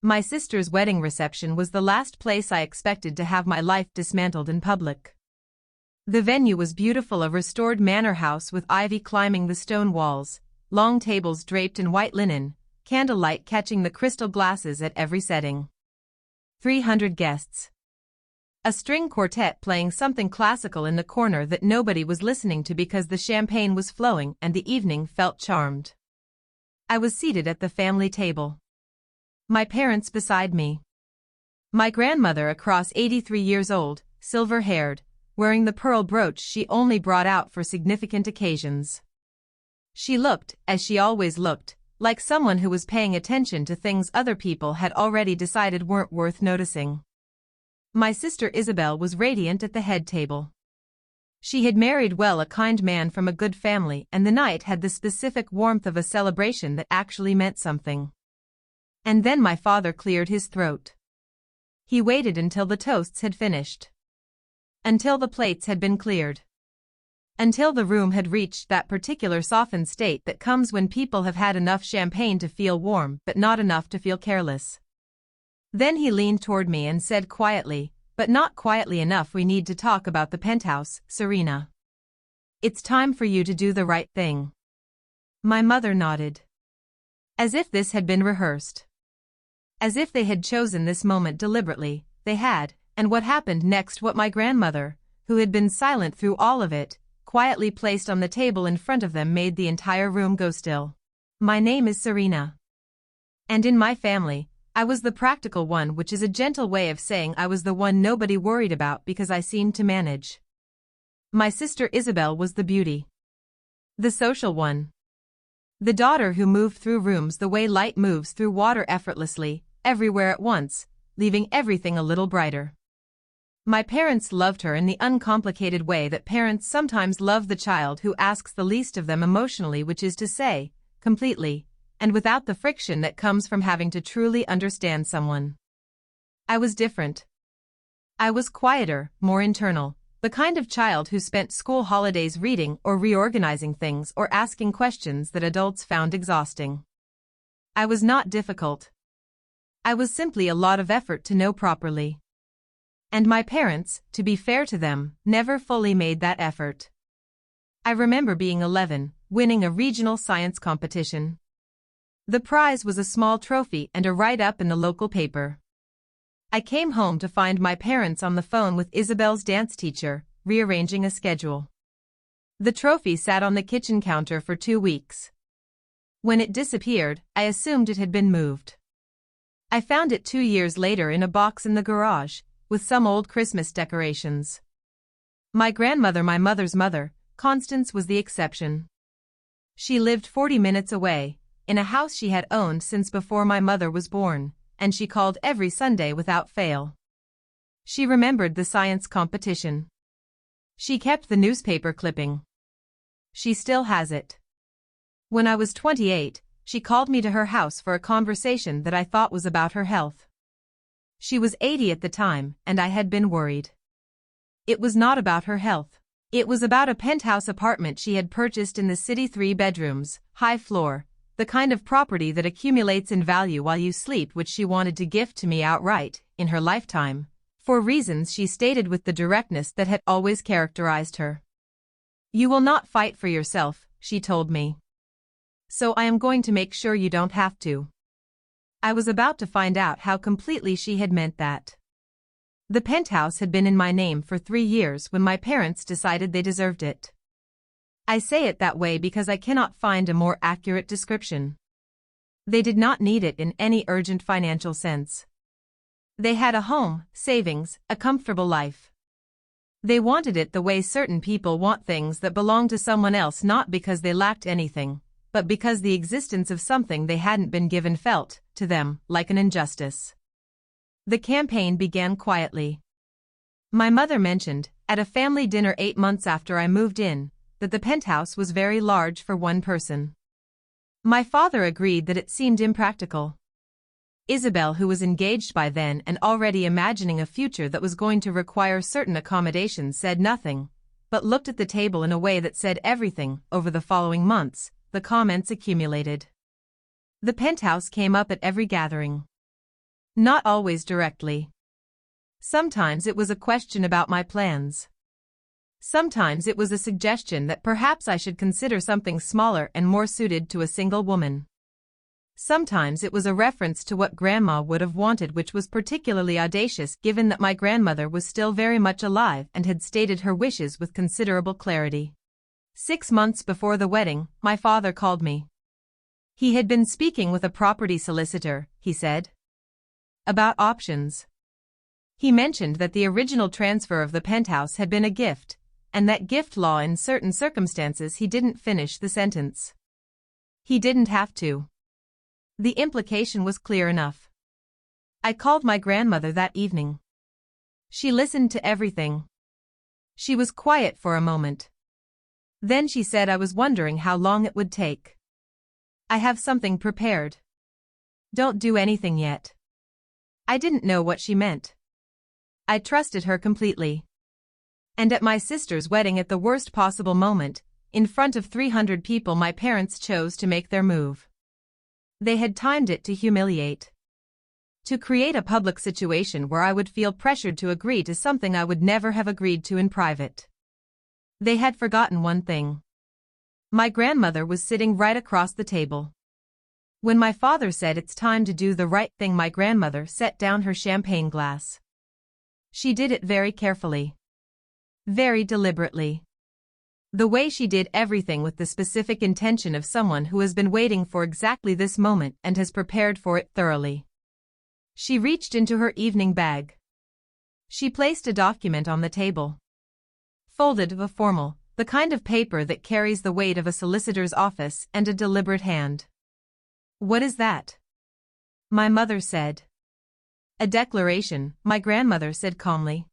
My sister's wedding reception was the last place I expected to have my life dismantled in public. The venue was beautiful, a restored manor house with ivy climbing the stone walls, long tables draped in white linen, candlelight catching the crystal glasses at every setting. 300 guests. A string quartet playing something classical in the corner that nobody was listening to because the champagne was flowing and the evening felt charmed. I was seated at the family table. My parents beside me. My grandmother across 83 years old, silver-haired, wearing the pearl brooch she only brought out for significant occasions. She looked, as she always looked, like someone who was paying attention to things other people had already decided weren't worth noticing. My sister Isabel was radiant at the head table. She had married well, a kind man from a good family, and the night had the specific warmth of a celebration that actually meant something. And then my father cleared his throat. He waited until the toasts had finished. Until the plates had been cleared. Until the room had reached that particular softened state that comes when people have had enough champagne to feel warm but not enough to feel careless. Then he leaned toward me and said quietly, but not quietly enough, "We need to talk about the penthouse, Serena. It's time for you to do the right thing." My mother nodded. As if this had been rehearsed. As if they had chosen this moment deliberately, they had, and what happened next, what my grandmother, who had been silent through all of it, quietly placed on the table in front of them, made the entire room go still. My name is Serena. And in my family, I was the practical one, which is a gentle way of saying I was the one nobody worried about because I seemed to manage. My sister Isabel was the beauty. The social one. The daughter who moved through rooms the way light moves through water, effortlessly, everywhere at once, leaving everything a little brighter. My parents loved her in the uncomplicated way that parents sometimes love the child who asks the least of them emotionally, which is to say, completely, and without the friction that comes from having to truly understand someone. I was different. I was quieter, more internal, the kind of child who spent school holidays reading or reorganizing things or asking questions that adults found exhausting. I was not difficult. I was simply a lot of effort to know properly. And my parents, to be fair to them, never fully made that effort. I remember being 11, winning a regional science competition. The prize was a small trophy and a write-up in the local paper. I came home to find my parents on the phone with Isabel's dance teacher, rearranging a schedule. The trophy sat on the kitchen counter for 2 weeks. When it disappeared, I assumed it had been moved. I found it 2 years later in a box in the garage, with some old Christmas decorations. My grandmother, my mother's mother, Constance, was the exception. She lived 40 minutes away, in a house she had owned since before my mother was born, and she called every Sunday without fail. She remembered the science competition. She kept the newspaper clipping. She still has it. When I was 28, she called me to her house for a conversation that I thought was about her health. She was 80 at the time, and I had been worried. It was not about her health. It was about a penthouse apartment she had purchased in the city, 3 bedrooms, high floor, the kind of property that accumulates in value while you sleep, which she wanted to gift to me outright, in her lifetime, for reasons she stated with the directness that had always characterized her. "You will not fight for yourself," she told me. "So I am going to make sure you don't have to." I was about to find out how completely she had meant that. The penthouse had been in my name for 3 years when my parents decided they deserved it. I say it that way because I cannot find a more accurate description. They did not need it in any urgent financial sense. They had a home, savings, a comfortable life. They wanted it the way certain people want things that belong to someone else, not because they lacked anything, but because the existence of something they hadn't been given felt, to them, like an injustice. The campaign began quietly. My mother mentioned, at a family dinner 8 months after I moved in, that the penthouse was very large for one person. My father agreed that it seemed impractical. Isabel, who was engaged by then and already imagining a future that was going to require certain accommodations, said nothing, but looked at the table in a way that said everything. Over the following months, the comments accumulated. The penthouse came up at every gathering. Not always directly. Sometimes it was a question about my plans. Sometimes it was a suggestion that perhaps I should consider something smaller and more suited to a single woman. Sometimes it was a reference to what Grandma would have wanted, which was particularly audacious given that my grandmother was still very much alive and had stated her wishes with considerable clarity. 6 months before the wedding, my father called me. He had been speaking with a property solicitor, he said, about options. He mentioned that the original transfer of the penthouse had been a gift, and that gift law in certain circumstances. He didn't finish the sentence. He didn't have to. The implication was clear enough. I called my grandmother that evening. She listened to everything. She was quiet for a moment. Then she said, I was wondering how long it would take. I have something prepared. Don't do anything yet. I didn't know what she meant. I trusted her completely. And at my sister's wedding, at the worst possible moment, in front of 300 people, my parents chose to make their move. They had timed it to humiliate. To create a public situation where I would feel pressured to agree to something I would never have agreed to in private. They had forgotten one thing. My grandmother was sitting right across the table. When my father said it's time to do the right thing, my grandmother set down her champagne glass. She did it very carefully. Very deliberately. The way she did everything with the specific intention of someone who has been waiting for exactly this moment and has prepared for it thoroughly. She reached into her evening bag. She placed a document on the table. Folded of a formal, the kind of paper that carries the weight of a solicitor's office and a deliberate hand. What is that? My mother said. A declaration, my grandmother said calmly.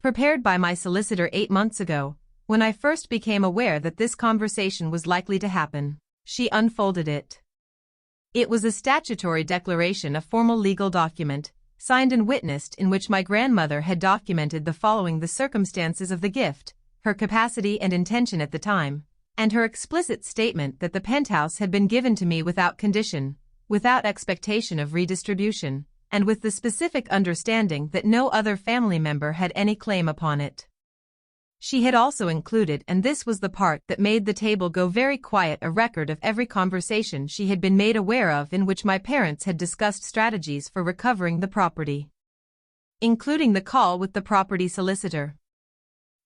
Prepared by my solicitor 8 months ago, when I first became aware that this conversation was likely to happen. She unfolded it. It was a statutory declaration, a formal legal document, signed and witnessed, in which my grandmother had documented the following: the circumstances of the gift, her capacity and intention at the time, and her explicit statement that the penthouse had been given to me without condition, without expectation of redistribution, and with the specific understanding that no other family member had any claim upon it. She had also included, and this was the part that made the table go very quiet, a record of every conversation she had been made aware of in which my parents had discussed strategies for recovering the property, including the call with the property solicitor,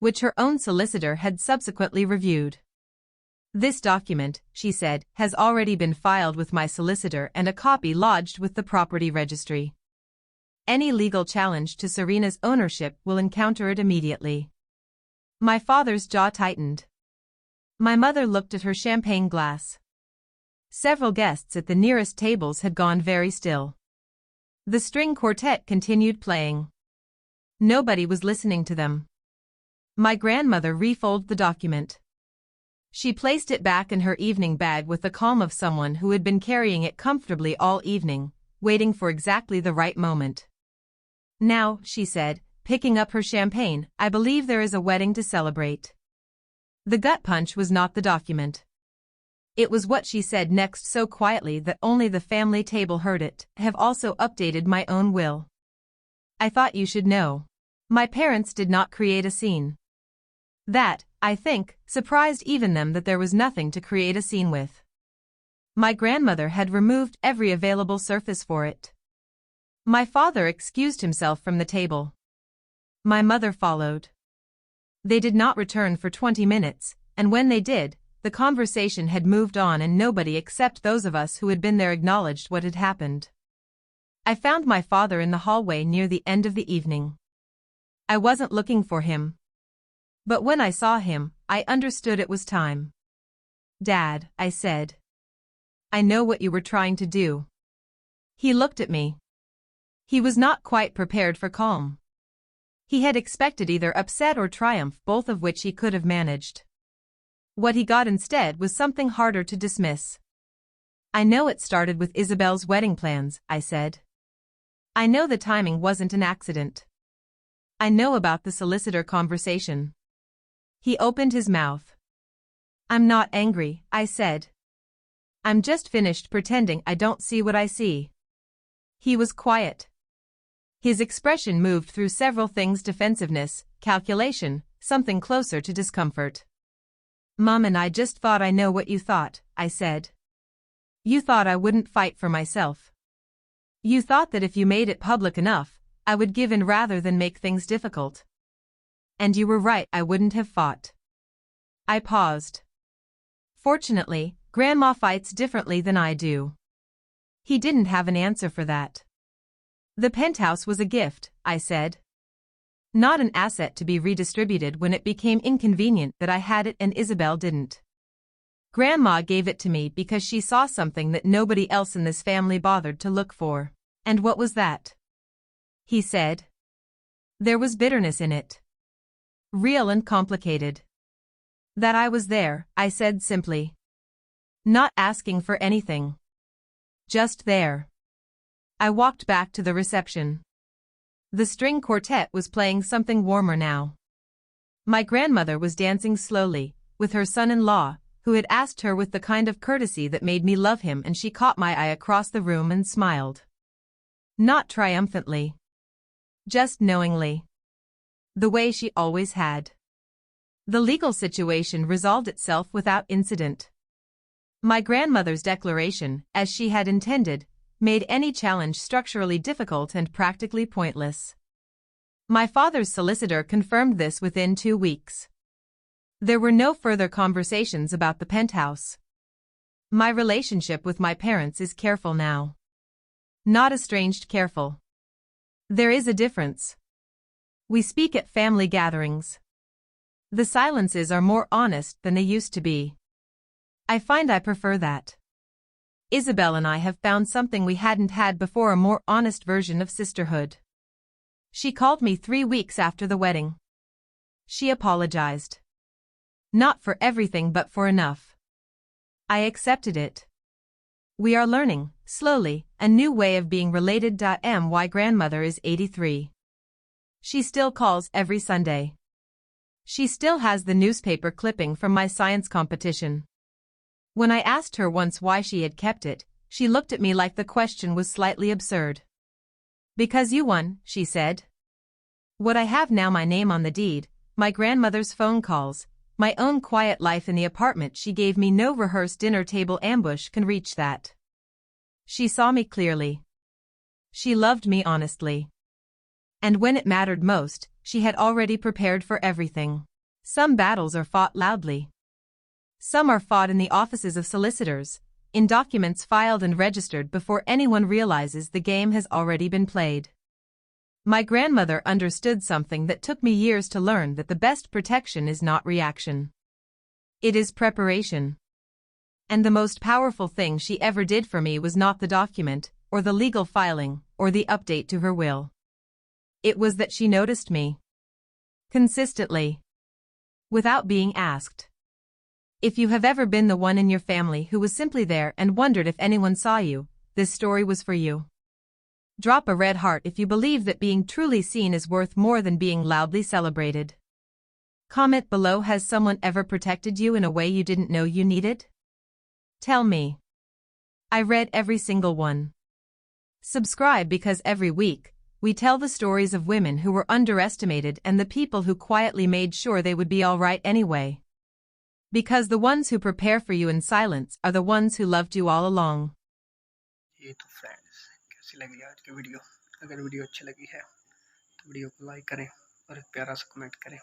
which her own solicitor had subsequently reviewed. This document, she said, has already been filed with my solicitor and a copy lodged with the property registry. Any legal challenge to Serena's ownership will encounter it immediately. My father's jaw tightened. My mother looked at her champagne glass. Several guests at the nearest tables had gone very still. The string quartet continued playing. Nobody was listening to them. My grandmother refolded the document. She placed it back in her evening bag with the calm of someone who had been carrying it comfortably all evening, waiting for exactly the right moment. Now, she said, picking up her champagne, I believe there is a wedding to celebrate. The gut punch was not the document. It was what she said next, so quietly that only the family table heard it. I have also updated my own will. I thought you should know. My parents did not create a scene. That, I think, surprised even them, that there was nothing to create a scene with. My grandmother had removed every available surface for it. My father excused himself from the table. My mother followed. They did not return for 20 minutes, and when they did, the conversation had moved on and nobody except those of us who had been there acknowledged what had happened. I found my father in the hallway near the end of the evening. I wasn't looking for him. But when I saw him, I understood it was time. Dad, I said. I know what you were trying to do. He looked at me. He was not quite prepared for calm. He had expected either upset or triumph, both of which he could have managed. What he got instead was something harder to dismiss. I know it started with Isabel's wedding plans, I said. I know the timing wasn't an accident. I know about the solicitor conversation. He opened his mouth. I'm not angry, I said. I'm just finished pretending I don't see what I see. He was quiet. His expression moved through several things: defensiveness, calculation, something closer to discomfort. "Mom and I just thought I know what you thought," I said. "You thought I wouldn't fight for myself. You thought that if you made it public enough, I would give in rather than make things difficult. And you were right, I wouldn't have fought." I paused. Fortunately, Grandma fights differently than I do. He didn't have an answer for that. "The penthouse was a gift," I said. "Not an asset to be redistributed when it became inconvenient that I had it and Isabel didn't. Grandma gave it to me because she saw something that nobody else in this family bothered to look for." "And what was that?" he said. There was bitterness in it. Real and complicated. "That I was there," I said simply. "Not asking for anything. Just there." I walked back to the reception. The string quartet was playing something warmer now. My grandmother was dancing slowly, with her son-in-law, who had asked her with the kind of courtesy that made me love him, and she caught my eye across the room and smiled. Not triumphantly. Just knowingly. The way she always had. The legal situation resolved itself without incident. My grandmother's declaration, as she had intended, made any challenge structurally difficult and practically pointless. My father's solicitor confirmed this within 2 weeks. There were no further conversations about the penthouse. My relationship with my parents is careful now. Not estranged careful. There is a difference. We speak at family gatherings. The silences are more honest than they used to be. I find I prefer that. Isabel and I have found something we hadn't had before: a more honest version of sisterhood. She called me 3 weeks after the wedding. She apologized. Not for everything but for enough. I accepted it. We are learning, slowly, a new way of being related. My grandmother is 83. She still calls every Sunday. She still has the newspaper clipping from my science competition. When I asked her once why she had kept it, she looked at me like the question was slightly absurd. "Because you won," she said. What I have now: my name on the deed, my grandmother's phone calls, my own quiet life in the apartment she gave me. No rehearsed dinner table ambush can reach that. She saw me clearly. She loved me honestly. And when it mattered most, she had already prepared for everything. Some battles are fought loudly. Some are fought in the offices of solicitors, in documents filed and registered before anyone realizes the game has already been played. My grandmother understood something that took me years to learn: that the best protection is not reaction. It is preparation. And the most powerful thing she ever did for me was not the document, or the legal filing, or the update to her will. It was that she noticed me. Consistently. Without being asked. If you have ever been the one in your family who was simply there and wondered if anyone saw you, this story was for you. Drop a red heart if you believe that being truly seen is worth more than being loudly celebrated. Comment below: has someone ever protected you in a way you didn't know you needed? Tell me. I read every single one. Subscribe, because every week, we tell the stories of women who were underestimated and the people who quietly made sure they would be all right anyway. Because the ones who prepare for you in silence are the ones who loved you all along. ये तो friends, कैसी लगी आज की video? अगर video अच्छी लगी है तो वीडियो को लाइक करें और एक प्यारा सा कमेंट करें।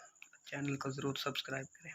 चैनल को ज़रूर सब्सक्राइब करें।